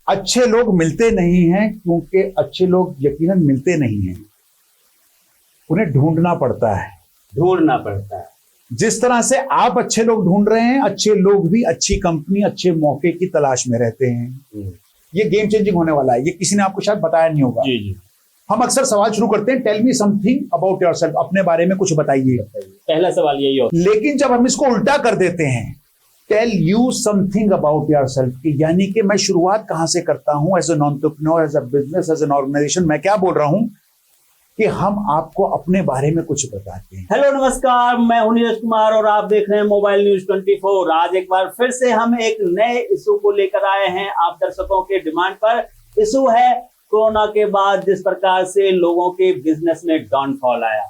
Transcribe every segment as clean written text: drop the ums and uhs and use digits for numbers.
अच्छे लोग मिलते नहीं हैं क्योंकि अच्छे लोग यकीनन मिलते नहीं हैं, उन्हें ढूंढना पड़ता है। जिस तरह से आप अच्छे लोग ढूंढ रहे हैं, अच्छे लोग भी अच्छी कंपनी, अच्छे मौके की तलाश में रहते हैं। ये गेम चेंजिंग होने वाला है। ये किसी ने आपको शायद बताया नहीं होगा। जी। हम अक्सर सवाल शुरू करते हैं, tell me something about yourself, अपने बारे में कुछ बताइए। पहला सवाल यही होता है। लेकिन जब हम इसको उल्टा कर देते हैं, tell you something about yourself, यानी कि मैं शुरुआत कहां से करता हूं as an entrepreneur, as a business, as an organisation. मैं क्या बोल रहा हूं कि हम आपको अपने बारे में कुछ बताते हैं। हेलो नमस्कार, मैं हूं नीरज कुमार और आप देख रहे हैं मोबाइल न्यूज 24। आज एक बार फिर से हम एक नए इशू को लेकर आए हैं आप दर्शकों के डिमांड पर। इशू है कोरोना के बाद जिस प्रकार से लोगों के बिजनेस में डाउनफॉल आया,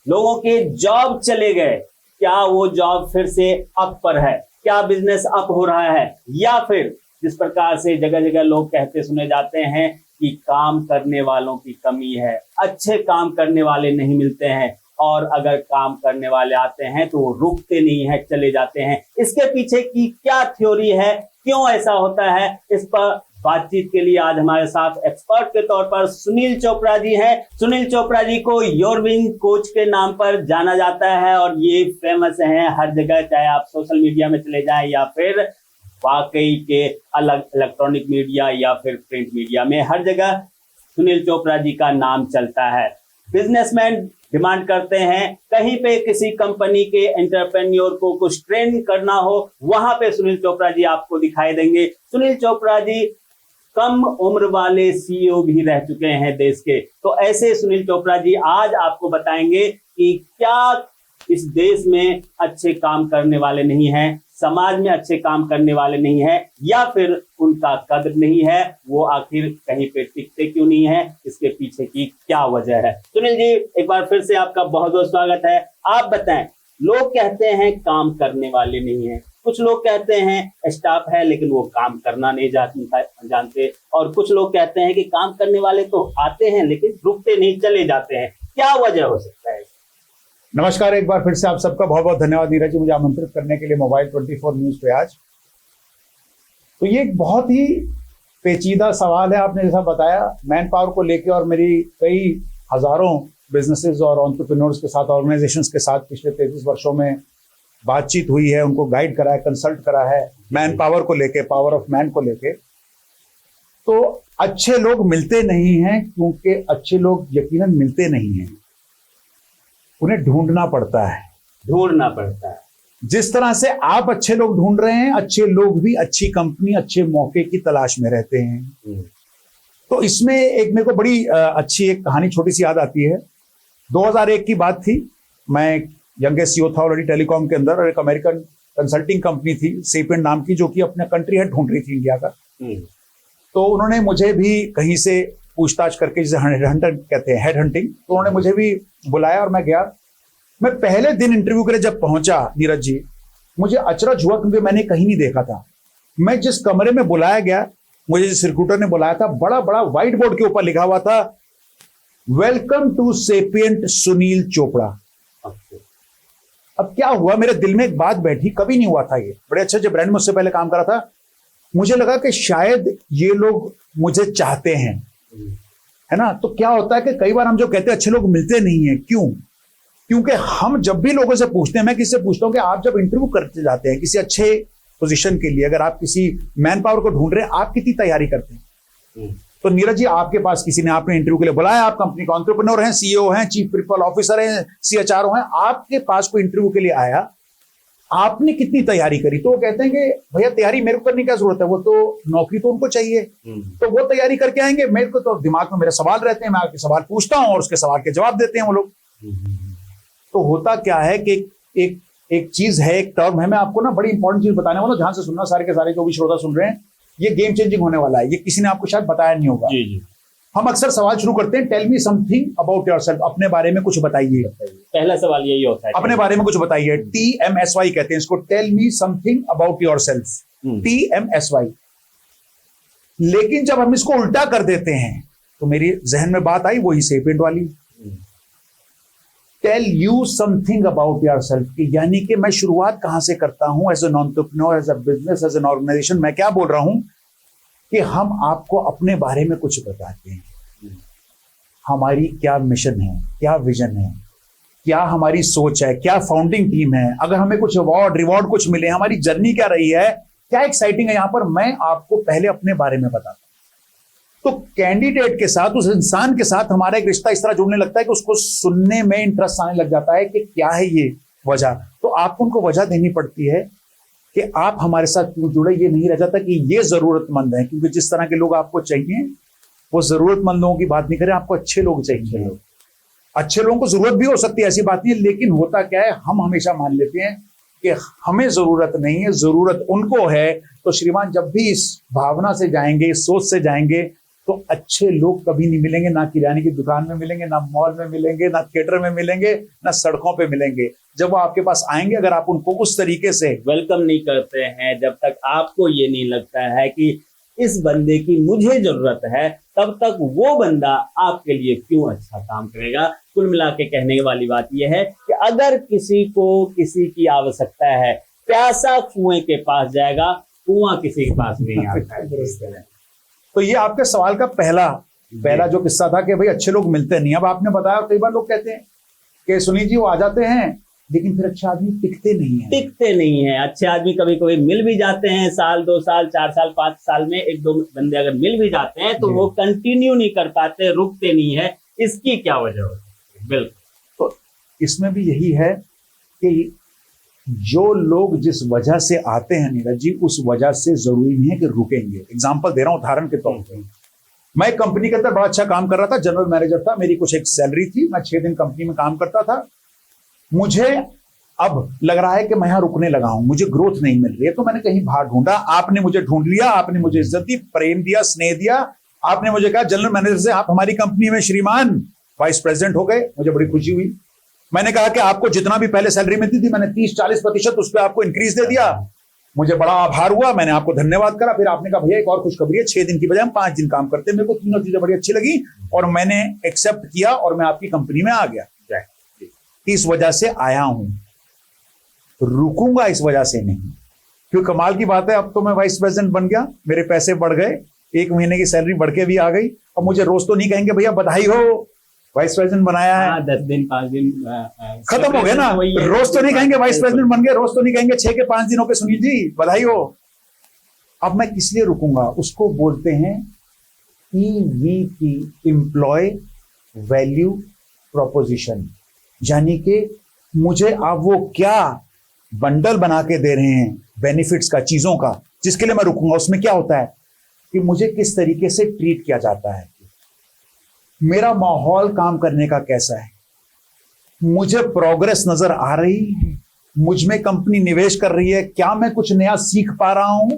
लोगों के जॉब चले गए, क्या वो जॉब फिर से अप पर है? क्या बिजनेस अप हो रहा है? या फिर जिस प्रकार से जगह जगह लोग कहते सुने जाते हैं कि काम करने वालों की कमी है, अच्छे काम करने वाले नहीं मिलते हैं, और अगर काम करने वाले आते हैं तो वो रुकते नहीं है, चले जाते हैं। इसके पीछे की क्या थ्योरी है, क्यों ऐसा होता है, इस पर बातचीत के लिए आज हमारे साथ एक्सपर्ट के तौर पर सुनील चोपड़ा जी हैं। सुनील चोपड़ा जी को योर विन कोच के नाम पर जाना जाता है और ये फेमस हैं हर जगह, चाहे आप सोशल मीडिया में चले जाएं या फिर वाकई के अलग इलेक्ट्रॉनिक मीडिया या फिर प्रिंट मीडिया में, हर जगह सुनील चोपड़ा जी का नाम चलता है। बिजनेसमैन डिमांड करते हैं, कहीं पे किसी कंपनी के एंटरप्रेन्योर को कुछ ट्रेन करना हो, वहां पे सुनील चोपड़ा जी आपको दिखाई देंगे। सुनील चोपड़ा जी कम उम्र वाले सीईओ भी रह चुके हैं देश के, तो ऐसे सुनील चोपड़ा जी आज आपको बताएंगे कि क्या इस देश में अच्छे काम करने वाले नहीं हैं, समाज में अच्छे काम करने वाले नहीं हैं, या फिर उनका कदर नहीं है, वो आखिर कहीं पे टिकते क्यों नहीं है, इसके पीछे की क्या वजह है। सुनील जी, एक बार फिर से आपका बहुत बहुत स्वागत है। आप बताएं, लोग कहते हैं काम करने वाले नहीं हैं, कुछ लोग कहते हैं स्टाफ है लेकिन वो काम करना नहीं जानते, और कुछ लोग कहते हैं कि काम करने वाले तो आते हैं लेकिन रुकते नहीं, चले जाते हैं। क्या वजह हो सकता है? नमस्कार, एक बार फिर से आप सबका बहुत बहुत धन्यवाद नीरज जी, मुझे आमंत्रित करने के लिए मोबाइल 24 न्यूज पे आज। तो ये एक बहुत ही पेचीदा सवाल है, आपने जैसा बताया, मैन पावर को लेके, और मेरी कई हजारों बिजनेसेस और एंटरप्रेन्योर्स के साथ, ऑर्गेनाइजेशंस के साथ पिछले 33 वर्षों में बातचीत हुई है, उनको गाइड करा है, कंसल्ट करा है मैन पावर को लेके, पावर ऑफ मैन को लेके। तो अच्छे लोग मिलते नहीं हैं क्योंकि अच्छे लोग यकीनन मिलते नहीं हैं, उन्हें ढूंढना पड़ता है। जिस तरह से आप अच्छे लोग ढूंढ रहे हैं, अच्छे लोग भी अच्छी कंपनी, अच्छे मौके की तलाश में रहते हैं। तो इसमें एक मेरे को बड़ी अच्छी एक कहानी छोटी सी याद आती है। 2001 की बात थी, मैं यंगेस्ट सीईओ था ऑलरेडी टेलीकॉम के अंदर, और एक अमेरिकन कंसल्टिंग कंपनी थी सेपिएंट नाम की, जो कि अपना कंट्री हेड ढूंढ रही थी इंडिया का। तो उन्होंने मुझे भी कहीं से पूछताछ करके, जिसे हेडहंटर कहते हैं, हेड हंटिंग, तो उन्होंने मुझे भी बुलाया और मैं गया। मैं पहले दिन इंटरव्यू के लिए जब पहुंचा नीरज जी, मुझे अचरज हुआ क्योंकि मैंने कहीं नहीं देखा था। मैं जिस कमरे में बुलाया गया, मुझे जिस रिक्रूटर ने बुलाया था, बड़ा बड़ा व्हाइट बोर्ड के ऊपर लिखा हुआ था, वेलकम टू सेपिएंट सुनील चोपड़ा। अब क्या हुआ, मेरे दिल में एक बात बैठी, कभी नहीं हुआ था ये, बड़े अच्छे अच्छे ब्रांड में उससे पहले काम करा था। मुझे लगा कि शायद ये लोग मुझे चाहते हैं, है ना। तो क्या होता है कि कई बार हम जो कहते हैं अच्छे लोग मिलते नहीं है, क्यों? क्योंकि हम जब भी लोगों से पूछते हैं, मैं किसी से पूछता हूं कि आप जब इंटरव्यू करते जाते हैं किसी अच्छे पोजीशन के लिए, अगर आप किसी मैन पावर को ढूंढ रहे हैं, आप कितनी तैयारी करते हैं? तो नीरज जी, आपके पास किसी ने आपने इंटरव्यू के लिए बुलाया, आप कंपनी का एंटरप्रेन्योर हैं, सीईओ हैं, चीफ पीपल ऑफिसर हैं, सीएचआरओ हैं, आपके पास कोई इंटरव्यू के लिए आया, आपने कितनी तैयारी करी? तो वो कहते हैं कि भैया तैयारी मेरे को करने की क्या जरूरत है, वो तो नौकरी तो उनको चाहिए, तो वो तैयारी करके आएंगे। मेरे को तो दिमाग में मेरे सवाल रहते हैं, मैं आपके सवाल पूछता हूं और उसके सवाल के जवाब देते हैं वो लोग। तो होता क्या है कि एक चीज है, एक टर्म है, मैं आपको ना बड़ी इंपॉर्टेंट चीज बताने वाला हूं, ध्यान से सुनना सारे के सारे जो भी श्रोता सुन रहे हैं। ये गेम चेंजिंग होने वाला है, ये किसी ने आपको शायद बताया नहीं होगा। जी। हम अक्सर सवाल शुरू करते हैं, tell me something about yourself, अपने बारे में कुछ बताइए। पहला सवाल यही होता है, अपने बारे में कुछ बताइए। TMSY कहते हैं इसको, tell me something about yourself, TMSY। लेकिन जब हम इसको उल्टा कर देते हैं, तो मेरी जहन में बात आई वही सेपिएंट वाली, tell you something about yourself, यानी कि मैं शुरुआत कहां से करता हूं as an entrepreneur, as a business, as an organisation. मैं क्या बोल रहा हूं कि हम आपको अपने बारे में कुछ बताते हैं, हमारी क्या मिशन है, क्या विजन है, क्या हमारी सोच है, क्या फाउंडिंग टीम है, अगर हमें कुछ अवार्ड रिवॉर्ड कुछ मिले, हमारी जर्नी क्या रही है, क्या एक्साइटिंग है यहां पर, मैं आपको पहले अपने बारे में बताता हूं। तो कैंडिडेट के साथ, उस इंसान के साथ हमारा एक रिश्ता इस तरह जुड़ने लगता है कि उसको सुनने में इंटरेस्ट आने लग जाता है कि क्या है ये वजह। तो आपको उनको वजह देनी पड़ती है कि आप हमारे साथ क्यों जुड़े। ये नहीं रह जाता कि ये जरूरतमंद है, क्योंकि जिस तरह के लोग आपको चाहिए वो जरूरतमंद लोगों की बात नहीं करें, आपको अच्छे लोग चाहिए। अच्छे लोगों को जरूरत भी हो सकती है, ऐसी बात नहीं है, लेकिन होता क्या है, हम हमेशा मान लेते हैं कि हमें जरूरत नहीं है, जरूरत उनको है। तो श्रीमान जब भी इस भावना से जाएंगे, इस सोच से जाएंगे, तो अच्छे लोग कभी नहीं मिलेंगे, ना किराने की दुकान में मिलेंगे, ना मॉल में मिलेंगे, ना थिएटर में मिलेंगे, ना सड़कों पे मिलेंगे। जब वो आपके पास आएंगे, अगर आप उनको उस तरीके से वेलकम नहीं करते हैं, जब तक आपको ये नहीं लगता है कि इस बंदे की मुझे जरूरत है, तब तक वो बंदा आपके लिए क्यों अच्छा काम करेगा। कुल मिला के कहने वाली बात यह है कि अगर किसी को किसी की आवश्यकता है, प्यासा कुएं के पास जाएगा, कुआं किसी के पास नहीं आता है। तो ये आपके सवाल का पहला जो किस्सा था कि भाई अच्छे लोग मिलते नहीं। अब आपने बताया कई बार लोग कहते हैं कि सुनील जी वो आ जाते हैं लेकिन फिर अच्छे आदमी टिकते नहीं है। अच्छे आदमी कभी कभी मिल भी जाते हैं, साल 2 साल 4 साल 5 साल में 1-2 बंदे अगर मिल भी जाते हैं तो वो कंटिन्यू नहीं कर पाते, रुकते नहीं है। इसकी क्या वजह होती है? बिल्कुल, तो इसमें भी यही है कि जो लोग जिस वजह से आते हैं नीरज जी, उस वजह से जरूरी नहीं है कि रुकेंगे। एग्जाम्पल दे रहा हूं उदाहरण के तौर पर, मैं एक कंपनी के अंदर बड़ा अच्छा काम कर रहा था, जनरल मैनेजर था, मेरी कुछ एक सैलरी थी, मैं 6 दिन कंपनी में काम करता था। मुझे अब लग रहा है कि मैं यहां रुकने लगा हूं, मुझे ग्रोथ नहीं मिल रही है, तो मैंने कहीं बाहर ढूंढा। आपने मुझे ढूंढ लिया, आपने मुझे इज्जत दी, प्रेम दिया, स्नेह दिया। आपने मुझे कहा जनरल मैनेजर से आप हमारी कंपनी में श्रीमान वाइस प्रेसिडेंट हो गए। मुझे बड़ी खुशी हुई। मैंने कहा कि आपको जितना भी पहले सैलरी मिलती थी, मैंने 30-40% उस पर आपको इंक्रीज दे दिया। मुझे बड़ा आभार हुआ, मैंने आपको धन्यवाद करा। फिर आपने कहा भैया एक और खुशखबरी है, 6 दिन की बजाय हम 5 दिन काम करते हैं। मेरे को तीनों चीजें बड़ी अच्छी लगी और मैंने एक्सेप्ट किया और मैं आपकी कंपनी में आ गया। इस वजह से आया हूं, रुकूंगा इस वजह से नहीं। क्यों, कमाल की बात है, अब तो मैं वाइस प्रेसिडेंट बन गया, मेरे पैसे बढ़ गए, 1 महीने की सैलरी बढ़ के भी आ गई। अब मुझे रोज तो नहीं कहेंगे भैया बधाई हो वाइस प्रेसिडेंट बनाया है। 10 दिन 5 दिन खत्म हो गया ना, रोज तो नहीं कहेंगे वाइस प्रेसिडेंट बन गए, रोज तो नहीं कहेंगे 6 के 5 दिनों के सुनील जी बधाई हो। अब मैं किस लिए रुकूंगा, उसको बोलते हैं EVP, एम्प्लॉय वैल्यू प्रोपोजिशन। यानी कि मुझे आप वो क्या बंडल बना के दे रहे हैं बेनिफिट्स का, चीजों का, जिसके लिए मैं रुकूंगा। उसमें क्या होता है कि मुझे किस तरीके से ट्रीट किया जाता है, मेरा माहौल काम करने का कैसा है, मुझे प्रोग्रेस नजर आ रही है, मुझ में कंपनी निवेश कर रही है, क्या मैं कुछ नया सीख पा रहा हूं,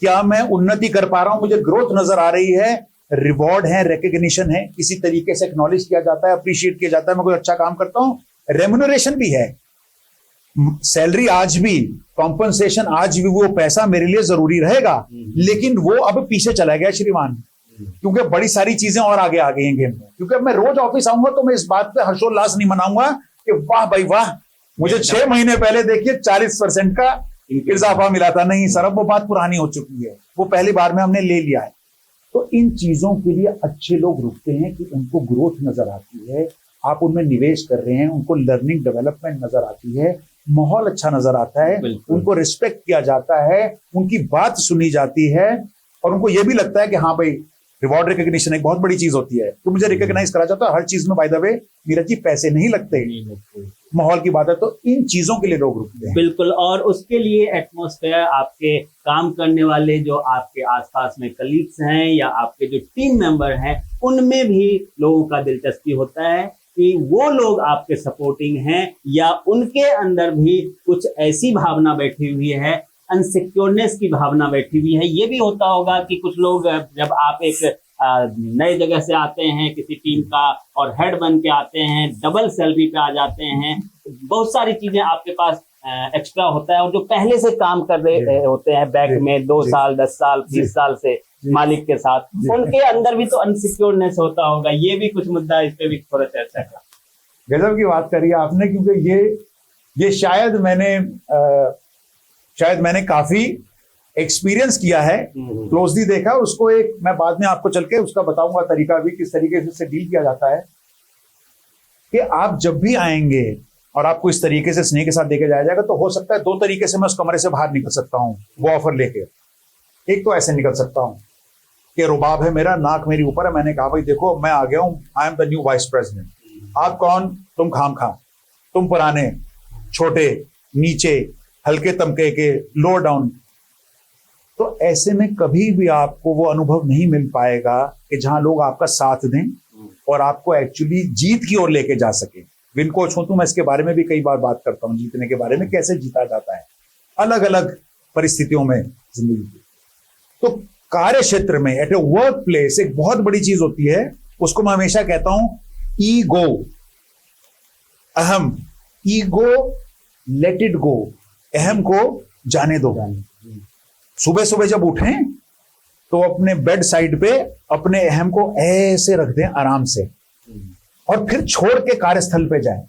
क्या मैं उन्नति कर पा रहा हूं, मुझे ग्रोथ नजर आ रही है, रिवॉर्ड है, रिकग्निशन है, किसी तरीके से एक्नॉलेज किया जाता है, अप्रिशिएट किया जाता है, मैं कोई अच्छा काम करता हूं, रेम्युनरेशन भी है, सैलरी आज भी, कॉम्पनसेशन आज भी, वो पैसा मेरे लिए जरूरी रहेगा। लेकिन वो अब पीछे चला गया श्रीमान, क्योंकि बड़ी सारी चीजें और आगे आ गई हैं गेम में। क्योंकि अब मैं रोज ऑफिस आऊंगा तो मैं इस बात पे हर्षोल्लास नहीं मनाऊंगा कि वाह भाई वाह मुझे 6 महीने पहले देखिए 40% का इजाफा मिला था। नहीं सर, अब वो बात पुरानी हो चुकी है, वो पहली बार में हमने ले लिया है। तो इन चीजों के लिए अच्छे लोग रुकते हैं कि उनको ग्रोथ नजर आती है, आप उनमें निवेश कर रहे हैं, उनको लर्निंग डेवलपमेंट नजर आती है, माहौल अच्छा नजर आता है, उनको रिस्पेक्ट किया जाता है, उनकी बात सुनी जाती है और उनको यह भी लगता है कि हाँ भाई रिवॉर्ड रिकग्निशन एक बहुत बड़ी चीज होती है, तो मुझे रिकॉग्नाइज करा जाता है हर चीज में। By the way Neeraj ji पैसे नहीं लगते, माहौल की बात है। तो इन चीजों के लिए लोग रुकते हैं। बिल्कुल, और उसके लिए एटमॉस्फेयर, आपके काम करने वाले जो आपके आसपास में कलीग्स हैं या आपके जो टीम मेंबर हैं, उनमें भी लोगों का दिलचस्पी होता है कि वो लोग आपके सपोर्टिंग हैं या उनके अंदर भी कुछ ऐसी भावना बैठी हुई है, अनसिक्योरनेस की भावना बैठी हुई है। ये भी होता होगा कि कुछ लोग जब आप एक नए जगह से आते हैं किसी टीम का और हेड बन के आते हैं, डबल सैलरी पे आ जाते हैं, बहुत सारी चीजें आपके पास एक्स्ट्रा होता है, और जो पहले से काम कर रहे होते हैं बैक में 2 साल 10 साल 20 साल से मालिक के साथ, उनके अंदर भी तो अनसिक्योरनेस होता होगा। ये भी कुछ मुद्दा, इस पे भी थोड़ा चर्चा कर। गजब की बात करी आपने, क्योंकि ये शायद मैंने काफी एक्सपीरियंस किया है, क्लोजली देखा, उसको एक मैं बाद में आपको चल के उसका बताऊंगा तरीका भी, किस तरीके से उससे डील किया जाता है। कि आप जब भी आएंगे और आपको इस तरीके से स्नेह के साथ देके जाया जाएगा, तो हो सकता है 2 तरीके से मैं उस कमरे से बाहर निकल सकता हूँ वो ऑफर लेके। एक तो ऐसे निकल सकता हूँ कि रुबाब है मेरा, नाक मेरी ऊपर है, मैंने कहा भाई देखो मैं आ गया हूँ, I am the new vice president. आप कौन? तुम खाम खा, तुम पुराने, छोटे, नीचे, हल्के तमके के, लोअर डाउन। तो ऐसे में कभी भी आपको वो अनुभव नहीं मिल पाएगा कि जहां लोग आपका साथ दें और आपको एक्चुअली जीत की ओर लेके जा सके। विन कोच हूं तो मैं इसके बारे में भी कई बार बात करता हूं, जीतने के बारे में, कैसे जीता जाता है अलग अलग परिस्थितियों में जिंदगी की। तो कार्य क्षेत्र में, एट ए वर्क प्लेस, एक बहुत बड़ी चीज होती है, उसको मैं हमेशा कहता हूं ईगो, अहम। ईगो लेट इट गो, अहम को जाने दो। सुबह सुबह जब उठें तो अपने बेड साइड पे अपने अहम को ऐसे रख दें आराम से, और फिर छोड़ के कार्यस्थल पे जाएं।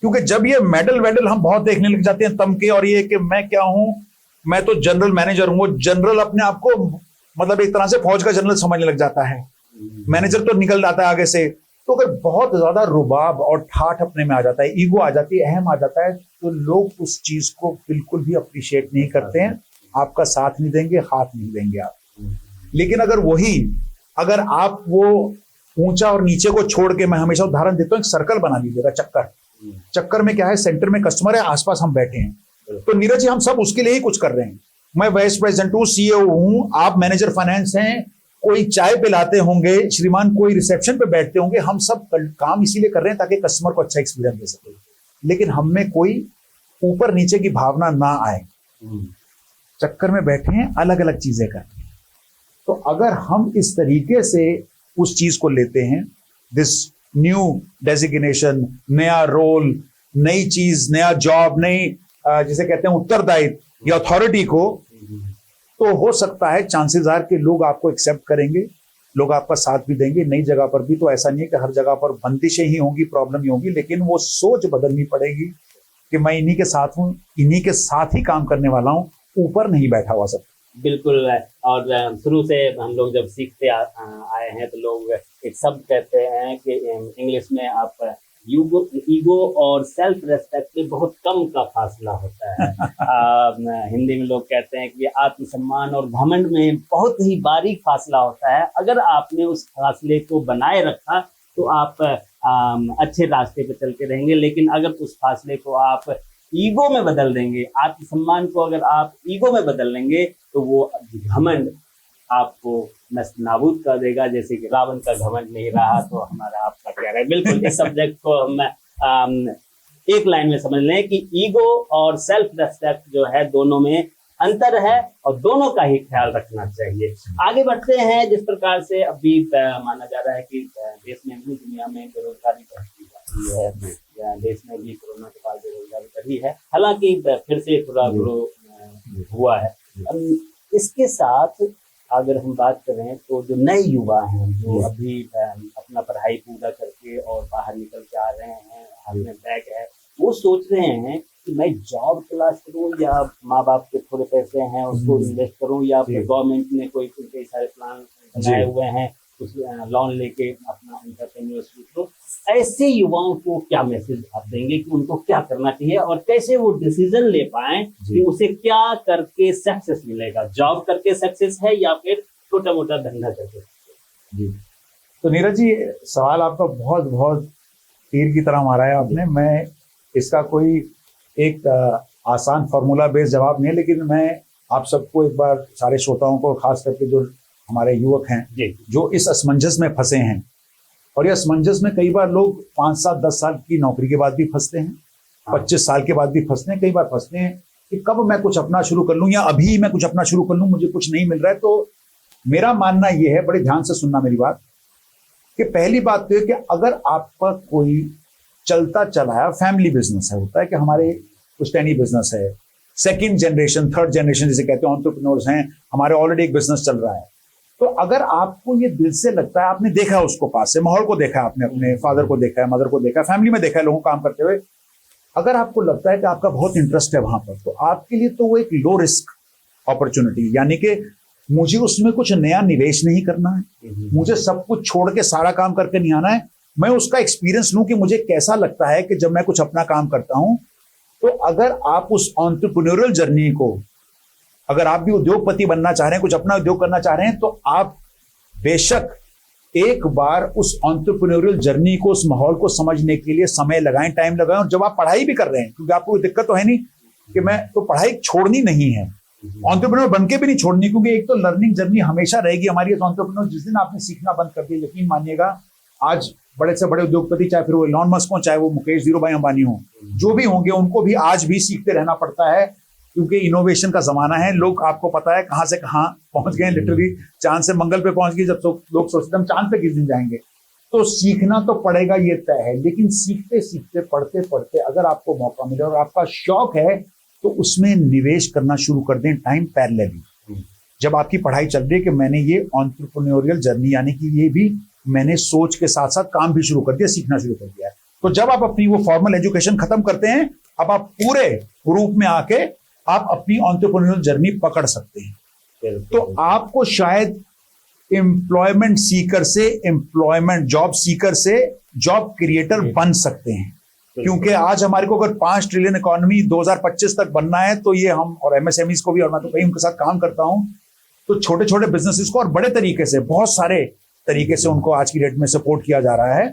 क्योंकि जब ये मेडल वेडल हम बहुत देखने लग जाते हैं तम के, और ये कि मैं क्या हूं, मैं तो जनरल मैनेजर हूं, वो जनरल अपने आप को मतलब एक तरह से फौज का जनरल समझने लग जाता है, मैनेजर तो निकल जाता है आगे से। तो अगर बहुत ज्यादा रुबाब और ठाठ अपने में आ जाता है, ईगो आ जाती है, अहम आ जाता है, तो लोग उस चीज को बिल्कुल भी अप्रिशिएट नहीं करते हैं, आपका साथ नहीं देंगे, हाथ नहीं देंगे आप। लेकिन अगर आप वो ऊंचा और नीचे को छोड़ के, मैं हमेशा उदाहरण देता हूं, एक सर्कल बना लीजिएगा, चक्कर में क्या है, सेंटर में कस्टमर है, आसपास हम बैठे हैं। तो नीरज जी हम सब उसके लिए ही कुछ कर रहे हैं। मैं वाइस प्रेसिडेंट हूं, सीईओ हूं, आप मैनेजर फाइनेंस हैं, कोई चाय पिलाते होंगे, श्रीमान कोई रिसेप्शन पे बैठते होंगे, हम सब काम इसीलिए कर रहे हैं ताकि कस्टमर को अच्छा एक्सपीरियंस दे सके। लेकिन हम में कोई ऊपर नीचे की भावना ना आए, चक्कर में बैठे हैं, अलग अलग चीजें करते हैं। तो अगर हम इस तरीके से उस चीज को लेते हैं, दिस न्यू डेजिग्नेशन, नया रोल, नई चीज, नया जॉब, नई जिसे कहते हैं उत्तरदायित्व या अथॉरिटी को, तो हो सकता है चांसेस आर कि लोग आपको एक्सेप्ट करेंगे, लोग आपका साथ भी देंगे। नई जगह पर भी तो ऐसा नहीं है कि हर जगह पर बंदिशें ही होंगी, प्रॉब्लम ही होगी, लेकिन वो सोच बदलनी पड़ेगी कि मैं इन्हीं के साथ हूं, इन्हीं के साथ ही काम करने वाला हूं, ऊपर नहीं बैठा हुआ सब। बिल्कुल। और शुरू से हम लोग जब सीखते आए हैं तो लोग एक शब्द कहते हैं कि इंग्लिश में आप ईगो और सेल्फ रेस्पेक्ट में बहुत कम का फासला होता है। हिंदी में लोग कहते हैं कि आत्मसम्मान और घमंड में बहुत ही बारीक फासला होता है। अगर आपने उस फासले को बनाए रखा तो आप अच्छे रास्ते पे चल के रहेंगे, लेकिन अगर उस फासले को आप ईगो में बदल देंगे, आत्मसम्मान को अगर आप ईगो में बदल लेंगे, तो वो घमंड आपको नष्ट नाबूद कर देगा। जैसे कि रावण का घमंड नहीं रहा तो हमारा आपका क्या रहा। बिल्कुल इस सब्जेक्ट को हम एक लाइन में समझ लें कि ईगो और सेल्फ रेस्पेक्ट जो है, दोनों में अंतर है और दोनों का ही ख्याल रखना चाहिए। आगे बढ़ते हैं। जिस प्रकार से अभी माना जा रहा है कि देश में भी, दुनिया में बेरोजगारी बढ़ती जा रही है, या देश में भी कोरोना के बाद बेरोजगारी बढ़ी है, हालांकि फिर से थोड़ा ग्रो हुआ है। इसके साथ अगर हम बात करें तो जो नए युवा हैं, जो अभी अपना पढ़ाई पूरा करके और बाहर निकल के आ रहे हैं, हाथ में बैग है, वो सोच रहे हैं कि मैं जॉब तलाश करूं या माँ बाप के थोड़े पैसे हैं उसको इन्वेस्ट करूं, या फिर गवर्नमेंट ने कोई कई सारे प्लान बनाए हुए हैं, कुछ लोन लेके अपना एंटरप्रेन्योर शुरू करो। ऐसे युवाओं को क्या मैसेज आप देंगे कि उनको क्या करना चाहिए और कैसे वो डिसीजन ले पाएं कि उसे क्या करके सक्सेस मिलेगा, जॉब करके सक्सेस है या फिर छोटा मोटा धंधा करके? जी, तो नीरज जी सवाल आपका बहुत बहुत तीर की तरह मारा है आपने। मैं इसका कोई एक आसान फार्मूला बेस्ड जवाब नहीं है, लेकिन मैं आप सबको एक बार, सारे श्रोताओं को, खास करके जो हमारे युवक हैं जो इस असमंजस में फंसे हैं, और ये असमंजस में कई बार लोग 5 साल 10 साल की नौकरी के बाद भी फंसते हैं, 25 साल के बाद भी फंसते हैं, कई बार फंसते हैं कि कब मैं कुछ अपना शुरू कर लूं या अभी मैं कुछ अपना शुरू कर लूं, मुझे कुछ नहीं मिल रहा है। तो मेरा मानना यह है, बड़े ध्यान से सुनना मेरी बात, कि पहली बात तो है कि अगर आपका कोई चलता चलाया फैमिली बिजनेस है, होता है कि हमारे पुश्तैनी बिजनेस है, सेकंड जनरेशन, थर्ड जनरेशन जिसे कहते हैं, एंटरप्रेन्योर्स हैं, हमारे ऑलरेडी एक बिजनेस चल रहा है, तो अगर आपको ये दिल से लगता है, आपने देखा है उसको पास से, माहौल को देखा है, आपने अपने फादर को देखा है, मदर को देखा है, फैमिली में देखा है लोगों काम करते हुए, अगर आपको लगता है कि आपका बहुत इंटरेस्ट है वहां पर, तो आपके लिए तो वो एक लो रिस्क अपॉर्चुनिटी, यानी कि मुझे उसमें कुछ नया निवेश नहीं करना है, मुझे सब कुछ छोड़ के सारा काम करके नहीं आना है। मैं उसका एक्सपीरियंस लूं कि मुझे कैसा लगता है कि जब मैं कुछ अपना काम करता हूं। तो अगर आप उस एंटरप्रेन्योरियल जर्नी को, अगर आप भी उद्योगपति बनना चाह रहे हैं, कुछ अपना उद्योग करना चाह रहे हैं, तो आप बेशक एक बार उस एंटरप्रेन्योरियल जर्नी को, उस माहौल को समझने के लिए समय लगाएं, टाइम लगाएं। और जब आप पढ़ाई भी कर रहे हैं, क्योंकि आपको कोई दिक्कत तो है नहीं कि मैं तो पढ़ाई छोड़नी नहीं है, एंटरप्रेन्योर बन के भी नहीं छोड़नी, क्योंकि एक तो लर्निंग जर्नी हमेशा रहेगी हमारी एंटरप्रेन्योर। जिस दिन आपने सीखना बंद कर दिया, यकीन मानिएगा, आज बड़े से बड़े उद्योगपति, चाहे फिर वो इलॉन मस्क हो, चाहे वो मुकेश धीरूभाई अंबानी हो, जो भी होंगे, उनको भी आज भी सीखते रहना पड़ता है, क्योंकि इनोवेशन का जमाना है। लोग, आपको पता है, कहां से कहां पहुंच गए, लिटरली चांद से मंगल पे पहुंच गए। जब लोग सोचते हम चांद पे किस दिन जाएंगे, तो सीखना तो पड़ेगा, ये तय है। लेकिन सीखते सीखते, पढ़ते पढ़ते, अगर आपको मौका मिले और आपका शौक है, तो उसमें निवेश करना शुरू कर दें, टाइम पैरेलली। जब आपकी पढ़ाई चल रही है कि मैंने ये एंटरप्रेन्योरियल जर्नी, यानी कि ये भी मैंने सोच के साथ साथ काम भी शुरू कर दिया, सीखना शुरू कर दिया है। तो जब आप अपनी वो फॉर्मल एजुकेशन खत्म करते हैं, अब आप पूरे रूप में आके आप अपनी एंटरप्रेन्योरियल जर्नी पकड़ सकते हैं। तो आपको शायद एम्प्लॉयमेंट सीकर से, जॉब सीकर से जॉब क्रिएटर बन सकते हैं। क्योंकि आज हमारे को अगर 5 ट्रिलियन इकोनॉमी 2025 तक बनना है, तो ये हम, और एमएसएमईज को भी, और मैं तो कहीं उनके साथ काम करता हूं, तो छोटे छोटे बिजनेसेस को और बड़े तरीके से, बहुत सारे तरीके से उनको आज की डेट में सपोर्ट किया जा रहा है,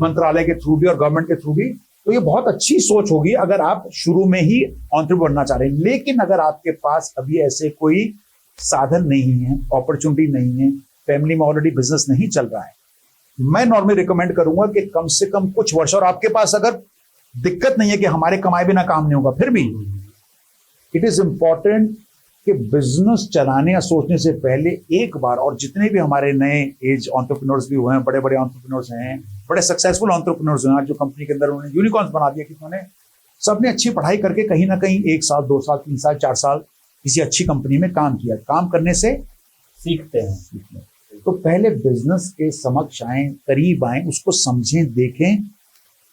मंत्रालय के थ्रू भी और गवर्नमेंट के थ्रू भी। तो ये बहुत अच्छी सोच होगी अगर आप शुरू में ही एंटरप्रेन्योर बनना चाह रहे हैं। लेकिन अगर आपके पास अभी ऐसे कोई साधन नहीं है, अपॉर्चुनिटी नहीं है, फैमिली में ऑलरेडी बिजनेस नहीं चल रहा है, मैं नॉर्मली रिकमेंड करूंगा कि कम से कम कुछ वर्ष, और आपके पास अगर दिक्कत नहीं है कि हमारे कमाए बिना काम नहीं होगा, फिर भी इट इज इंपॉर्टेंट कि बिजनेस चलाने या सोचने से पहले एक बार, और जितने भी हमारे नए एज एंटरप्रेन्योर्स भी हुए हैं, बड़े बड़े एंटरप्रेन्योर्स हैं, बड़े सक्सेसफुल एंटरप्रेन्योर्स हैं, जो कंपनी के अंदर उन्होंने यूनिकॉर्न्स बना दिया, कि उन्होंने सबने अच्छी पढ़ाई करके कहीं ना कहीं 1 साल, 2 साल, 3 साल, 4 साल किसी अच्छी कंपनी में काम किया। काम करने से सीखते हैं। तो पहले बिजनेस के समक्ष आए, करीब आए, उसको समझें, देखें,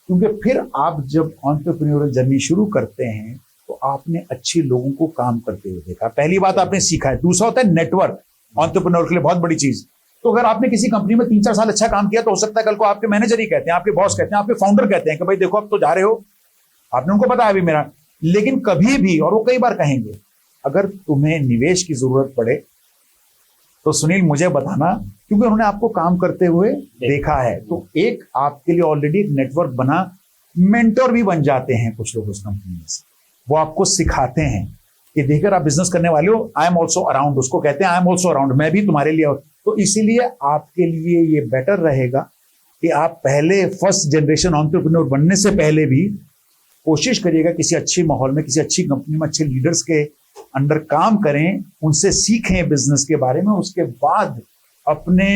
क्योंकि फिर आप जब एंटरप्रेन्योरियल जर्नी शुरू करते हैं, तो आपने अच्छे लोगों को काम करते हुए देखा, पहली बात आपने सीखा है। दूसरा होता है नेटवर्क, एंटरप्रेन्योर के लिए बहुत बड़ी चीज। तो अगर आपने किसी कंपनी में 3-4 साल अच्छा काम किया, तो हो सकता है कल को आपके मैनेजर ही कहते हैं, आपके बॉस कहते हैं, आपके फाउंडर कहते हैं कि भाई देखो, अब तो जा रहे हो, आपने उनको बताया भी मेरा। लेकिन कभी भी, और वो कई बार कहेंगे, अगर तुम्हें निवेश की जरूरत पड़े तो सुनील मुझे बताना, क्योंकि उन्होंने आपको काम करते हुए देखा है। तो एक आपके लिए ऑलरेडी एक नेटवर्क बना, मेंटोर भी बन जाते हैं कुछ लोग उस कंपनी में से। वो आपको सिखाते हैं कि देखकर आप बिजनेस करने वाले हो, आई एम ऑल्सो अराउंड, उसको कहते हैं आई एम ऑल्सो अराउंड, मैं भी तुम्हारे लिए। तो इसीलिए आपके लिए ये बेटर रहेगा कि आप पहले फर्स्ट जनरेशन एंटरप्रेन्योर बनने से पहले भी कोशिश करिएगा किसी अच्छे माहौल में, किसी अच्छी कंपनी में, अच्छे लीडर्स के अंडर काम करें, उनसे सीखें बिजनेस के बारे में, उसके बाद अपने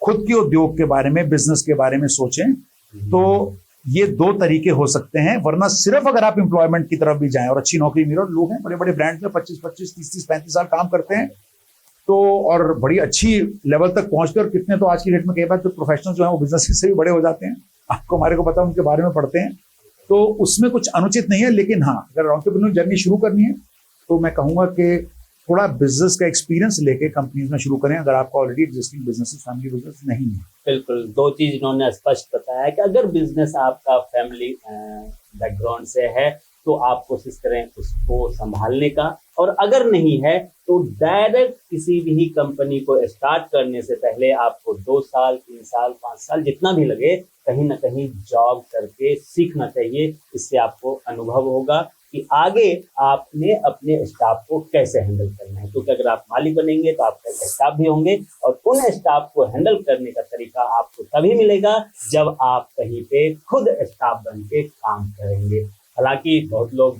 खुद के उद्योग के बारे में, बिजनेस के बारे में सोचें। तो ये 2 तरीके हो सकते हैं। वरना सिर्फ अगर आप एम्प्लॉयमेंट की तरफ भी जाएं और अच्छी नौकरी मिले, और लोग हैं बड़े बड़े ब्रांड में 25-25, 30-30, 35 साल काम करते हैं, तो और बड़ी अच्छी लेवल तक पहुंचते हैं। और कितने तो आज की डेट में कई बार तो प्रोफेशनल जो है वो बिजनेस से भी बड़े हो जाते हैं, आपको, हमारे को पता है, उनके बारे में पढ़ते हैं। तो उसमें कुछ अनुचित नहीं है। लेकिन हाँ, अगर एंटरप्रेन्योर जर्नी शुरू करनी है, तो मैं कहूंगा कि थोड़ा बिजनेस का एक्सपीरियंस लेके कंपनीज में शुरू करें, अगर आपका already existing business, family business नहीं है। बिल्कुल, 2 चीज इन्होंने स्पष्ट बताया कि अगर बिजनेस आपका फैमिली बैकग्राउंड से है, तो आप कोशिश करें उसको संभालने का, और अगर नहीं है तो डायरेक्ट किसी भी कंपनी को स्टार्ट करने से पहले आपको 2 साल, 3 साल, 5 साल, जितना भी लगे, कहीं ना कहीं जॉब करके सीखना चाहिए। इससे आपको अनुभव होगा कि आगे आपने अपने स्टाफ को कैसे हैंडल करना है, क्योंकि अगर आप मालिक बनेंगे तो आपका स्टाफ भी होंगे, और उन स्टाफ को हैंडल करने का तरीका आपको तभी मिलेगा जब आप कहीं पे खुद स्टाफ बन के काम करेंगे। हालांकि बहुत लोग,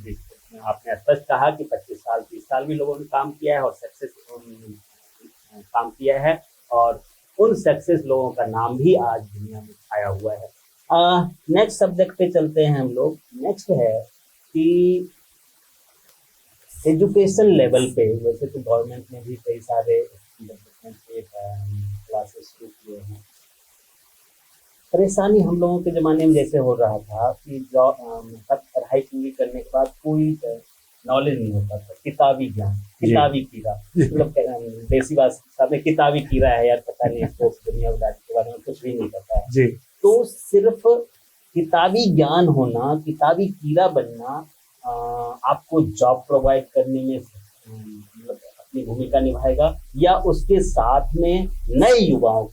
आपने स्पष्ट कहा कि 25 साल, 30 साल भी लोगों ने काम किया है और सक्सेस काम किया है, और उन सक्सेस लोगों का नाम भी आज दुनिया में छाया हुआ है। नेक्स्ट सब्जेक्ट पे चलते हैं हम लोग। नेक्स्ट है कि एजुकेशन लेवल पे, वैसे तो गवर्नमेंट ने भी कई सारे डेवलपमेंट के क्लासेस शुरू किए हैं। परेशानी हम लोगों के ज़माने में जैसे हो रहा था कि जॉब, मतलब पढ़ाई पूरी करने के बाद कोई नॉलेज नहीं होता था, किताबी ज्ञान, किताबी कीड़ा, मतलब देसी भाषा में किताबी कीड़ा है यार, पता नहीं इसको दुनियादारी के बारे में कुछ भी नहीं पता है जी। तो सिर्फ किताबी ज्ञान होना, किताबी कीड़ा बनना आपको जॉब प्रोवाइड करने में मतलब अपनी भूमिका निभाएगा, या उसके साथ में नए युवाओं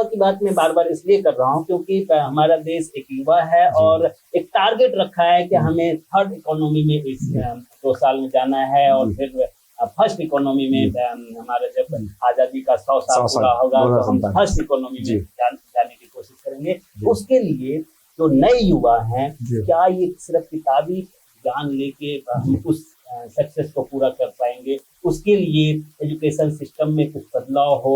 की बात मैं बार बार इसलिए कर रहा हूँ क्योंकि हमारा देश एक युवा है और एक टारगेट रखा है कि हमें थर्ड इकोनॉमी में इस 2 साल में जाना है और फिर फर्स्ट इकोनॉमी में हमारा जब आजादी का 100 साल पूरा होगा तो हम फर्स्ट इकोनॉमी में जाने की कोशिश करेंगे। उसके लिए जो नए युवा हैं, क्या ये सिर्फ किताबी ज्ञान लेके हम उस सक्सेस को पूरा कर पाएंगे? उसके लिए एजुकेशन सिस्टम में कुछ बदलाव हो,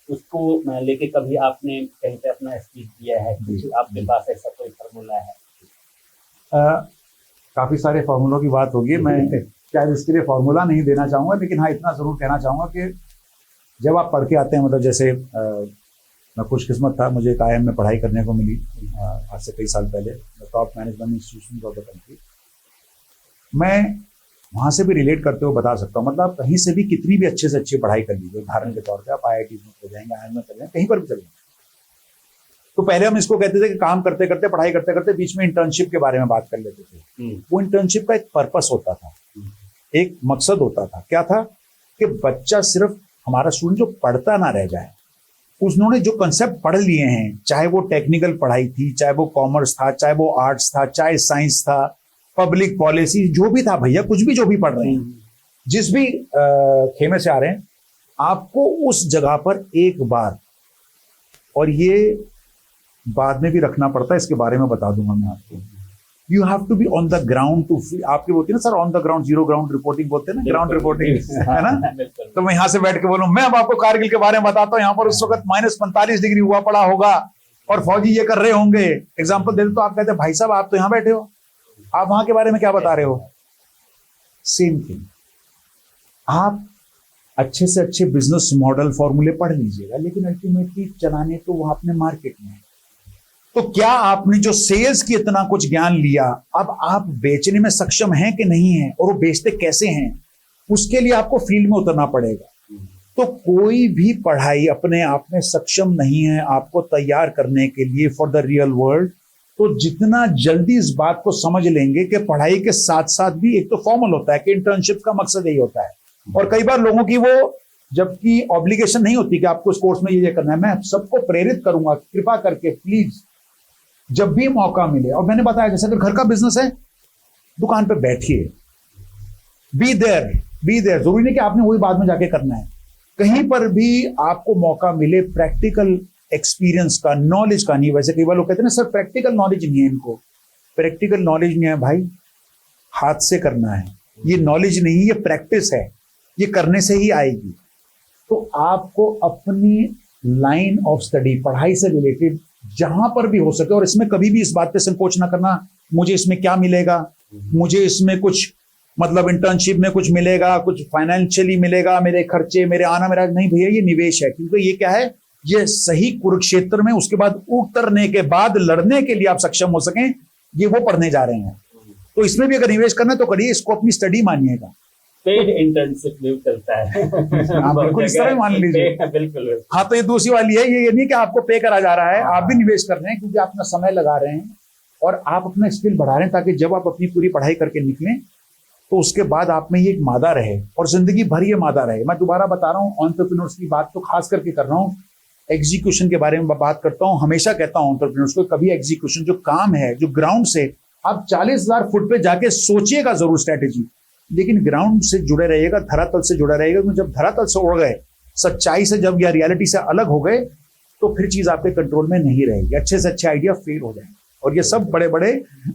उसको लेके कभी आपने कहीं पे अपना स्पीच दिया है? कुछ आपके पास ऐसा कोई फार्मूला है? काफी सारे फार्मूलों की बात होगी, मैं शायद इसके लिए फार्मूला नहीं देना चाहूंगा, लेकिन हाँ इतना जरूर कहना चाहूंगा कि जब आप पढ़ के आते हैं, मतलब जैसे मैं खुशकिस्मत था, मुझे एक IIM में पढ़ाई करने को मिली आज से कई साल पहले, top management institution of the country. मैं वहाँ से भी रिलेट करते हुए बता सकता हूँ, मतलब आप कहीं से भी कितनी भी अच्छे से अच्छी पढ़ाई कर लीजिए, उदाहरण के तौर पे आप IIT में चले जाएंगे, IIM में चले जाएंगे, कहीं पर भी चले जाएंगे, तो पहले हम इसको कहते थे कि काम करते करते, पढ़ाई करते करते बीच में इंटर्नशिप के बारे में बात कर लेते थे। वो इंटर्नशिप का एक पर्पस होता था, एक मकसद होता था। क्या था कि बच्चा सिर्फ हमारा स्टूडेंट जो पढ़ता ना रह जाए, उन्होंने जो कंसेप्ट पढ़ लिए हैं, चाहे वो टेक्निकल पढ़ाई थी, चाहे वो कॉमर्स था, चाहे वो आर्ट्स था, चाहे साइंस था, पब्लिक पॉलिसी, जो भी था भैया, कुछ भी जो भी पढ़ रहे हैं, जिस भी खेमे से आ रहे हैं, आपको उस जगह पर एक बार, और ये बाद में भी रखना पड़ता है, इसके बारे में बता दूंगा मैं आपको, you have to be on the ground to, आपके बोलते हैं ना sir on the ground, zero ground reporting बोलते हैं ना, ग्राउंड रिपोर्टिंग, है ना। तो मैं यहाँ से बैठ के बोलूं, मैं अब आपको कारगिल के बारे में बताता हूँ, यहाँ पर उस वक्त -45 डिग्री हुआ पड़ा होगा और फौजी ये कर रहे होंगे, एग्जाम्पल दे दो, तो आप कहते हैं भाई साहब आप तो यहाँ बैठे हो, आप वहां के बारे में क्या बता रहे हो? सेम थिंग, आप अच्छे से अच्छे बिजनेस मॉडल फॉर्मूले पढ़ लीजिएगा, लेकिन अल्टीमेटली चलाने तो वो अपने मार्केट में। तो क्या आपने जो सेल्स की इतना कुछ ज्ञान लिया, अब आप बेचने में सक्षम हैं कि नहीं है, और वो बेचते कैसे हैं, उसके लिए आपको फील्ड में उतरना पड़ेगा। तो कोई भी पढ़ाई अपने आप में सक्षम नहीं है आपको तैयार करने के लिए फॉर द रियल वर्ल्ड। तो जितना जल्दी इस बात को समझ लेंगे कि पढ़ाई के साथ साथ भी एक तो फॉर्मल होता है कि इंटर्नशिप का मकसद यही होता है, और कई बार लोगों की वो जबकि ऑब्लिगेशन नहीं होती कि आपको इस कोर्स में ये करना है। मैं सबको प्रेरित करूंगा, कृपा करके प्लीज जब भी मौका मिले, और मैंने बताया जैसे अगर घर का बिजनेस है, दुकान पे बैठिए, बी देयर, जरूरी नहीं कि आपने वही बाद में जाके करना है। कहीं पर भी आपको मौका मिले प्रैक्टिकल एक्सपीरियंस का, नॉलेज का, नहीं वैसे कई बार लोग कहते हैं ना सर प्रैक्टिकल नॉलेज नहीं है, इनको प्रैक्टिकल नॉलेज नहीं है भाई, हाथ से करना है, ये नॉलेज नहीं, ये प्रैक्टिस है, ये करने से ही आएगी। तो आपको अपनी लाइन ऑफ स्टडी, पढ़ाई से रिलेटेड जहां पर भी हो सके, और इसमें कभी भी इस बात पे संकोच ना करना मुझे इसमें क्या मिलेगा, मुझे इसमें कुछ मतलब इंटर्नशिप में कुछ मिलेगा, कुछ फाइनेंशियली मिलेगा, मेरे खर्चे, मेरे आना, मेरा नहीं भैया, ये निवेश है। क्योंकि ये क्या है, ये सही कुरुक्षेत्र में उसके बाद उतरने के बाद लड़ने के लिए आप सक्षम हो सकें, ये वो पढ़ने जा रहे हैं। तो इसमें भी अगर निवेश करना है तो करिए, इसको अपनी स्टडी मानिएगा। पेड इंटर्नशिप भी चलता है। आप बिल्कुल इस तरह मान लीजिए। बिल्कुल। हाँ, तो ये दूसरी वाली है, ये नहीं कि आपको पे करा जा रहा है, आप भी निवेश कर रहे हैं क्योंकि आप अपना समय लगा रहे हैं और आप अपना स्किल बढ़ा रहे हैं, ताकि जब आप अपनी पूरी पढ़ाई करके निकलें तो उसके बाद आप में ये एक मादा रहे और जिंदगी भर ये मादा रहे। मैं दोबारा बता रहा हूँ, एंटरप्रेन्योर्स की बात तो खास करके कर रहा हूँ, एग्जीक्यूशन के बारे में बात करता हूँ। हमेशा कहता हूँ एंटरप्रेन्योर्स को, कभी एग्जीक्यूशन जो काम है, जो ग्राउंड से आप 40,000 फुट पे जाके सोचिएगा जरूर स्ट्रेटेजी, लेकिन ग्राउंड से जुड़े रहिएगा, धरातल से जुड़े रहिएगा। क्योंकि जब धरातल से उड़ गए, सच्चाई से जब या रियलिटी से अलग हो गए, तो फिर चीज आपके कंट्रोल में नहीं रहेगी, अच्छे से अच्छे आइडिया फेल हो जाएंगे। और ये सब बड़े बड़े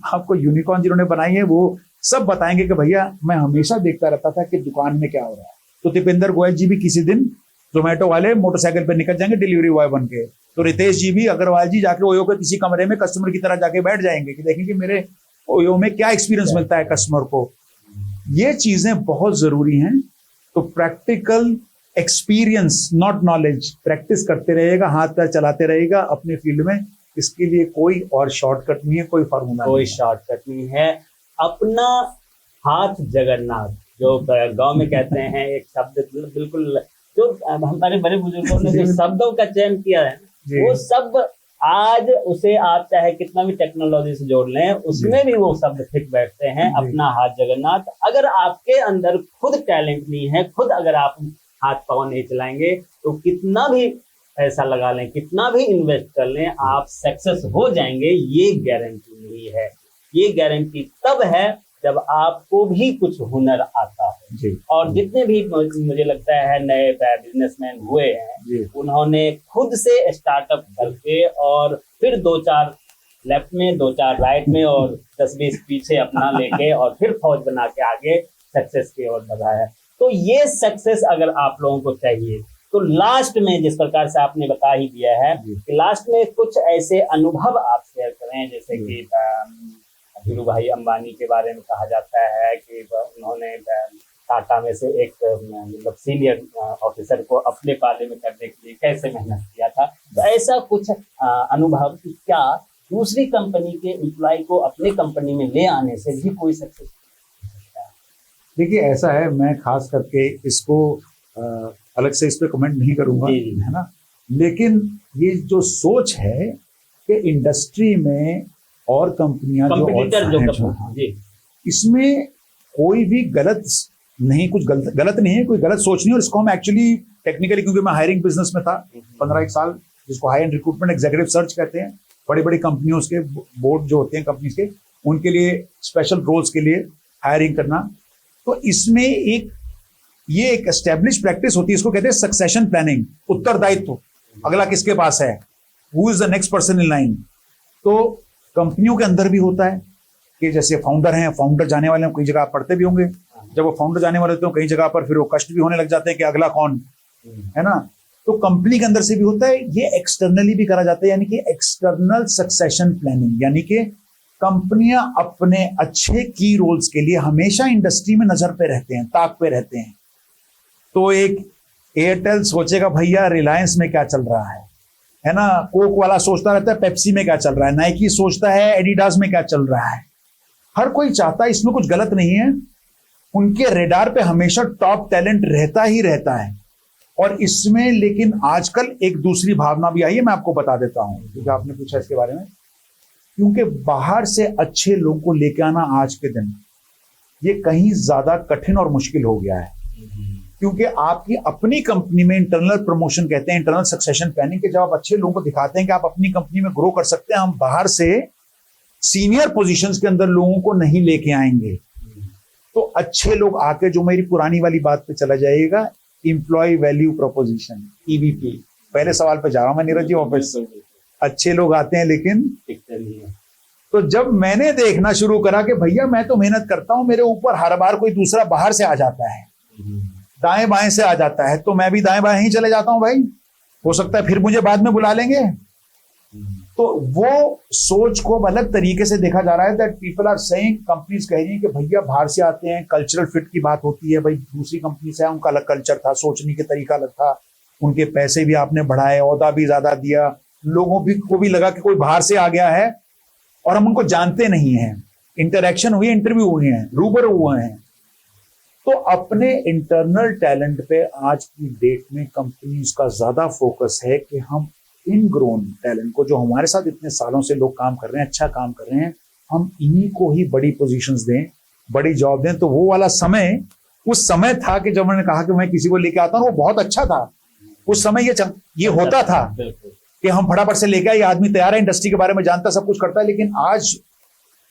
आपको यूनिकॉर्न जिन्होंने बनाई है वो सब बताएंगे कि भैया मैं हमेशा देखता रहता था कि दुकान में क्या हो रहा है। तो दीपेंद्र गोयल जी भी किसी दिन जोमेटो वाले मोटरसाइकिल पे निकल जाएंगे डिलीवरी बॉय बन के, तो रितेश जी भी, अग्रवाल जी जाके ओयो के किसी कमरे में कस्टमर की तरह जाके बैठ जाएंगे कि देखेंगे मेरे ओयो में क्या एक्सपीरियंस मिलता है कस्टमर को। ये चीजें बहुत जरूरी हैं। तो practical experience not knowledge, practice करते रहेगा, हाथ पैर चलाते रहेगा अपने फील्ड में। इसके लिए कोई और शॉर्टकट नहीं है, कोई फार्मूला, कोई शॉर्टकट नहीं है। अपना हाथ जगन्नाथ, जो गांव में कहते हैं, एक शब्द बिल्कुल जो हमारे बड़े बुजुर्गों ने जो शब्दों का चयन किया है, वो शब्द आज उसे आप चाहे कितना भी टेक्नोलॉजी से जोड़ लें, उसमें भी वो शब्द फिट बैठते हैं, अपना हाथ जगन्नाथ। अगर आपके अंदर खुद टैलेंट नहीं है, खुद अगर आप हाथ पाँव नहीं चलाएंगे, तो कितना भी पैसा लगा लें, कितना भी इन्वेस्ट कर लें, आप सक्सेस हो जाएंगे, ये गारंटी नहीं है। ये गारंटी तब है जब आपको भी कुछ हुनर आता है। और जितने भी मुझे लगता है नए बिजनेसमैन हुए हैं, उन्होंने खुद से स्टार्टअप करके और फिर 2-4 लेफ्ट में, 2-4 राइट में और 10-20 पीछे अपना लेके और फिर फौज बना के आगे सक्सेस की ओर बढ़ा है। तो ये सक्सेस अगर आप लोगों को चाहिए, तो लास्ट में जिस प्रकार से आपने बता ही दिया है कि लास्ट में कुछ ऐसे अनुभव आप शेयर करें, जैसे कि धीरू भाई अंबानी के बारे में कहा जाता है कि उन्होंने टाटा में से एक मतलब सीनियर ऑफिसर को अपने पाले में करने के लिए कैसे मेहनत किया था। तो ऐसा कुछ अनुभव कि क्या दूसरी कंपनी के एम्प्लॉय को अपने कंपनी में ले आने से भी कोई सक्सेस हो सकता है? देखिए, ऐसा है, मैं खास करके इसको अलग से इस पे कमेंट नहीं करूंगा, है ना, लेकिन ये जो सोच है कि इंडस्ट्री में और कंपनियां जो इसमें कोई भी गलत नहीं, कुछ गलत नहीं है, कोई गलत सोच नहीं। और इसको हम एक्चुअली टेक्निकली, क्योंकि मैं हायरिंग बिजनेस में था 15 साल, जिसको high and recruitment executive search कहते हैं, बड़ी बड़ी कंपनियों के बोर्ड जो होते हैं कंपनीज के, उनके लिए स्पेशल रोल्स के लिए हायरिंग करना। तो इसमें ये एक एस्टेब्लिश प्रैक्टिस होती है, इसको कहते हैं सक्सेशन प्लानिंग, उत्तरदायित्व, अगला किसके पास है, who is the next person in line. तो कंपनियों के अंदर भी होता है कि जैसे फाउंडर हैं, फाउंडर जाने वाले हैं, कई जगह आप पढ़ते भी होंगे, जब वो फाउंडर जाने वाले होते हैं कई जगह पर फिर वो कष्ट भी होने लग जाते हैं कि अगला कौन है ना। तो कंपनी के अंदर से भी होता है, ये एक्सटर्नली भी करा जाता है, यानी कि एक्सटर्नल सक्सेशन प्लानिंग, यानी कि कंपनियां अपने अच्छे की रोल्स के लिए हमेशा इंडस्ट्री में नजर पे रहते हैं, ताक पे रहते हैं। तो एक एयरटेल सोचेगा भैया रिलायंस में क्या चल रहा है ना, कोक वाला सोचता रहता है पेप्सी में क्या चल रहा है, नाइकी सोचता है एडिडास में क्या चल रहा है। हर कोई चाहता है, इसमें कुछ गलत नहीं है, उनके रेडार पे हमेशा टॉप टैलेंट रहता ही रहता है। और इसमें लेकिन आजकल एक दूसरी भावना भी आई है, मैं आपको बता देता हूं, क्योंकि आपने पूछा इसके बारे में। क्योंकि बाहर से अच्छे लोगों को लेके आना आज के दिन ये कहीं ज्यादा कठिन और मुश्किल हो गया है, क्योंकि आपकी अपनी कंपनी में इंटरनल प्रमोशन कहते हैं, इंटरनल सक्सेशन प्लानिंग के, जब आप अच्छे लोगों को दिखाते हैं कि आप अपनी कंपनी में ग्रो कर सकते हैं, हम बाहर से सीनियर पोजीशंस के अंदर लोगों को नहीं लेके आएंगे। तो अच्छे लोग आके, जो मेरी पुरानी वाली बात पे चला जाएगा, इंप्लॉय वैल्यू प्रोपोजिशन, ईवीपी, पहले सवाल पे जा रहा हूं मैं नीरज जी वापस। अच्छे लोग आते हैं लेकिन तो जब मैंने देखना शुरू करा कि भैया मैं तो मेहनत करता हूं, मेरे ऊपर हर बार कोई दूसरा बाहर से आ जाता है, दाएं बाएं से आ जाता है, तो मैं भी दाएं बाएं ही चले जाता हूं भाई, हो सकता है फिर मुझे बाद में बुला लेंगे। तो वो सोच को अलग तरीके से देखा जा रहा है, that people are saying, companies कह रही हैं कि भैया बाहर से आते हैं, कल्चरल फिट की बात होती है, भाई दूसरी कंपनी से है, उनका अलग कल्चर था, सोचने के तरीका अलग था, उनके पैसे भी आपने बढ़ाए, ओहदा भी ज्यादा दिया, लोगों को भी लगा कि कोई बाहर से आ गया है और हम उनको जानते नहीं हैं, इंटरेक्शन हुई, इंटरव्यू हुए हैं, रूबरू हुए हैं। तो अपने इंटरनल टैलेंट पे आज की डेट में कंपनीज का ज्यादा फोकस है कि हम इनग्रोन टैलेंट को, जो हमारे साथ इतने सालों से लोग काम कर रहे हैं, अच्छा काम कर रहे हैं, हम इन्हीं को ही बड़ी पोजीशंस दें, बड़ी जॉब दें। तो वो वाला समय, उस समय था कि जब मैंने कहा कि मैं किसी को लेके आता हूं, वो बहुत अच्छा था। उस समय ये होता था कि हम फटाफट से लेके आए, आदमी तैयार है, इंडस्ट्री के बारे में जानता, सब कुछ करता है। लेकिन आज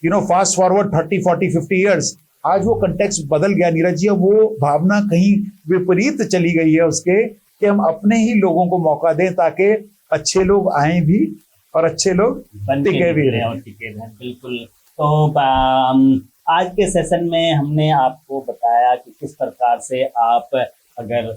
फास्ट फॉरवर्ड 30, 40, 50 ईयर्स, आज वो कंटेक्स्ट बदल गया नीरज जी। वो भावना कहीं विपरीत चली गई है उसके, कि हम अपने ही लोगों को मौका दें ताकि अच्छे लोग आए भी और अच्छे लोग टिके भी रहें। बिल्कुल। तो आज के सेशन में हमने आपको बताया कि किस प्रकार से आप अगर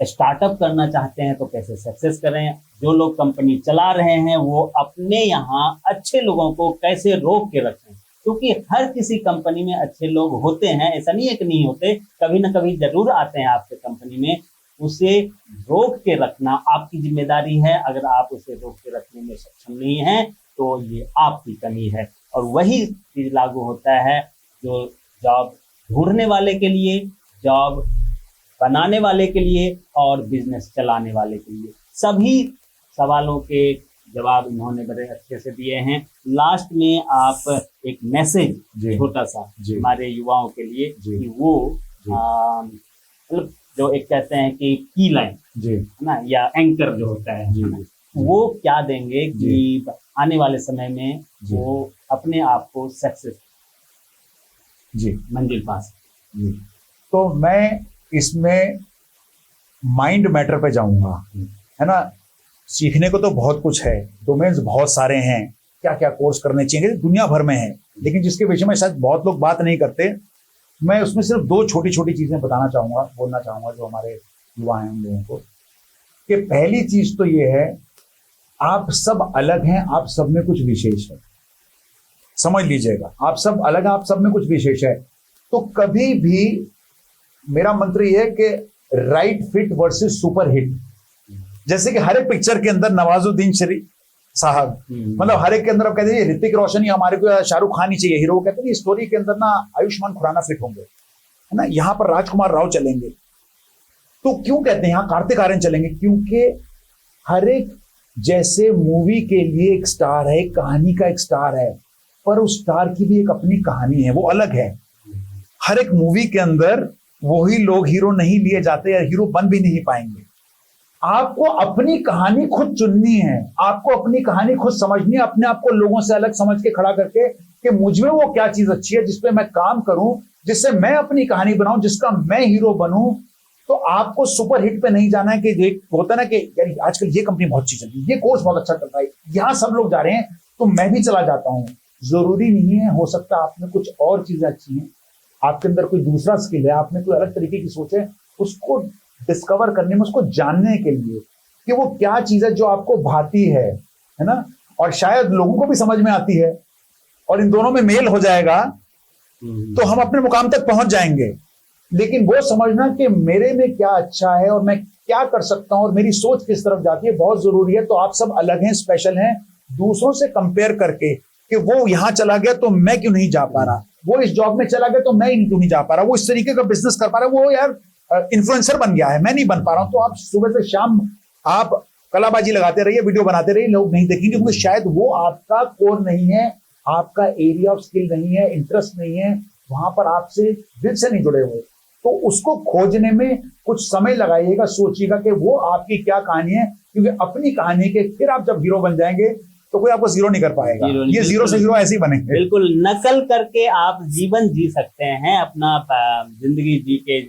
स्टार्टअप करना चाहते हैं तो कैसे सक्सेस करें, जो लोग कंपनी चला रहे हैं वो अपने यहाँ अच्छे लोगों को कैसे रोक के रखें, क्योंकि हर किसी कंपनी में अच्छे लोग होते हैं, ऐसा नहीं है कि नहीं होते, कभी ना कभी जरूर आते हैं आपके कंपनी में। उसे रोक के रखना आपकी जिम्मेदारी है। अगर आप उसे रोक के रखने में सक्षम नहीं हैं तो ये आपकी कमी है। और वही चीज लागू होता है जो जॉब ढूंढने वाले के लिए, जॉब बनाने वाले के लिए और बिजनेस चलाने वाले के लिए। सभी सवालों के जवाब इन्होंने बड़े अच्छे से दिए हैं। लास्ट में आप एक मैसेज छोटा सा हमारे युवाओं के लिए कि वो मतलब जो एक कहते हैं कि की लाइन है ना, या एंकर जो होता है वो क्या देंगे कि आने वाले समय में वो अपने आप को सक्सेस मंजिल पास। तो मैं इसमें माइंड मैटर पे जाऊंगा, है ना। सीखने को तो बहुत कुछ है, डोमेन्स बहुत सारे हैं, क्या क्या कोर्स करने चाहिए दुनिया भर में है, लेकिन जिसके विषय में शायद बहुत लोग बात नहीं करते। मैं उसमें सिर्फ 2 छोटी छोटी चीजें बोलना चाहूंगा जो हमारे युवा हैं उन लोगों को, कि पहली चीज तो ये है, आप सब अलग हैं, आप सब में कुछ विशेष है। समझ लीजिएगा, आप सब अलग हैं, आप सब में कुछ विशेष है। तो कभी भी मेरा मंत्र ये है कि right fit versus super hit. जैसे कि हर एक पिक्चर के अंदर नवाजुद्दीन शरीफ साहब, मतलब हर एक के अंदर आप कहते हैं ऋतिक रोशन या हमारे को शाहरुख खान ही चाहिए हीरो, कहते हैं स्टोरी के अंदर ना आयुष्मान खुराना फिट होंगे, है ना, यहाँ पर राजकुमार राव चलेंगे। तो क्यों कहते हैं यहाँ कार्तिक आर्यन चलेंगे? क्योंकि हर एक जैसे मूवी के लिए एक स्टार है, एक कहानी का एक स्टार है, पर उस स्टार की भी एक अपनी कहानी है, वो अलग है। हर एक मूवी के अंदर वही लोग हीरो नहीं लिए जाते या हीरो बन भी नहीं पाएंगे। आपको अपनी कहानी खुद चुननी है, आपको अपनी कहानी खुद समझनी है, अपने आप को लोगों से अलग समझ के खड़ा करके कि मुझ में वो क्या चीज अच्छी है जिसपे मैं काम करूं, जिससे मैं अपनी कहानी बनाऊं, जिसका मैं हीरो बनूं। तो आपको सुपर हिट पे नहीं जाना है कि होता ना कि यार आजकल ये कंपनी बहुत अच्छी चल रही है, ये कोर्स बहुत अच्छा चल रहा है, यहाँ सब लोग जा रहे हैं तो मैं भी चला जाता हूँ। जरूरी नहीं है, हो सकता है आप में कुछ और चीजें अच्छी हैं, आपके अंदर कोई दूसरा स्किल है, आप में कोई अलग तरीके की सोच है, उसको डिस्कवर करने में, उसको जानने के लिए कि वो क्या चीज है जो आपको भाती है ना, और शायद लोगों को भी समझ में आती है, और इन दोनों में मेल हो जाएगा तो हम अपने मुकाम तक पहुंच जाएंगे। लेकिन वो समझना कि मेरे में क्या अच्छा है और मैं क्या कर सकता हूं और मेरी सोच किस तरफ जाती है, बहुत जरूरी है। तो आप सब अलग हैं, स्पेशल हैं, दूसरों से कंपेयर करके कि वो यहां चला गया तो मैं क्यों नहीं जा पा रहा, वो इस जॉब में चला गया तो मैं क्यों नहीं जा पा रहा, वो इस तरीके का बिजनेस कर पा रहा है, वो यार इन्फ्लुएंसर बन गया है, मैं नहीं बन पा रहा हूं। तो आप सुबह से शाम आप कलाबाजी लगाते रहिए, वीडियो बनाते रहिए, लोग नहीं देखेंगे क्योंकि शायद वो आपका कोर नहीं है, आपका एरिया ऑफ स्किल नहीं है, इंटरेस्ट नहीं है, वहां पर आपसे दिल से नहीं जुड़े हुए। तो उसको खोजने में कुछ समय लगाइएगा, सोचिएगा कि वो आपकी क्या कहानी है, क्योंकि अपनी कहानी के फिर आप जब हीरो बन जाएंगे तो कोई आपको जीरो नहीं कर पाएगा। ये जीरो से हीरो ऐसे ही बनेंगे। बिल्कुल, नकल करके आप जीवन जी सकते हैं, अपना जिंदगी जी के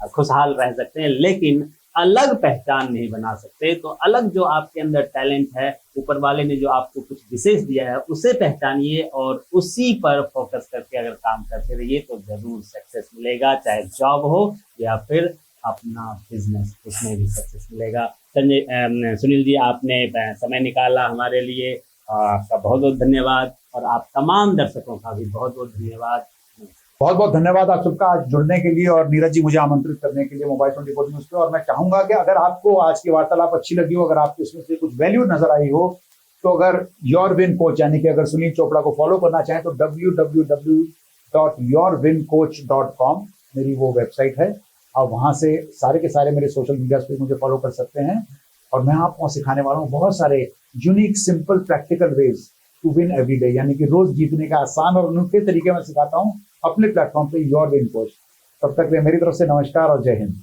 खुशहाल रह सकते हैं, लेकिन अलग पहचान नहीं बना सकते। तो अलग जो आपके अंदर टैलेंट है, ऊपर वाले ने जो आपको कुछ विशेष दिया है, उसे पहचानिए और उसी पर फोकस करके अगर काम करते रहिए तो जरूर सक्सेस मिलेगा, चाहे जॉब हो या फिर अपना बिजनेस, उसमें भी सक्सेस मिलेगा। सुनील जी, आपने समय निकाला हमारे लिए, आपका बहुत बहुत धन्यवाद, और आप तमाम दर्शकों का भी बहुत बहुत धन्यवाद। बहुत बहुत धन्यवाद आप सबका आज जुड़ने के लिए और नीरज जी मुझे आमंत्रित करने के लिए मोबाइल 24 न्यूज पे। और मैं चाहूंगा कि अगर आपको आज की वार्तालाप अच्छी लगी हो, अगर आपको इसमें से कुछ वैल्यू नजर आई हो, तो अगर योर विन कोच यानी कि अगर सुनील चोपड़ा को फॉलो करना चाहें तो www.yourwincoach.com मेरी वो वेबसाइट है। आप वहां से सारे के सारे मेरे सोशल मीडिया पे मुझे फॉलो कर सकते हैं, और मैं आपको सिखाने वाला हूँ बहुत सारे unique, simple, practical ways to win every day, यानी कि रोज जीतने का आसान और अनूठे तरीके में सिखाता हूँ अपने प्लेटफॉर्म पे योर विन कोच। तब तक मेरी तरफ से नमस्कार और जय हिंद।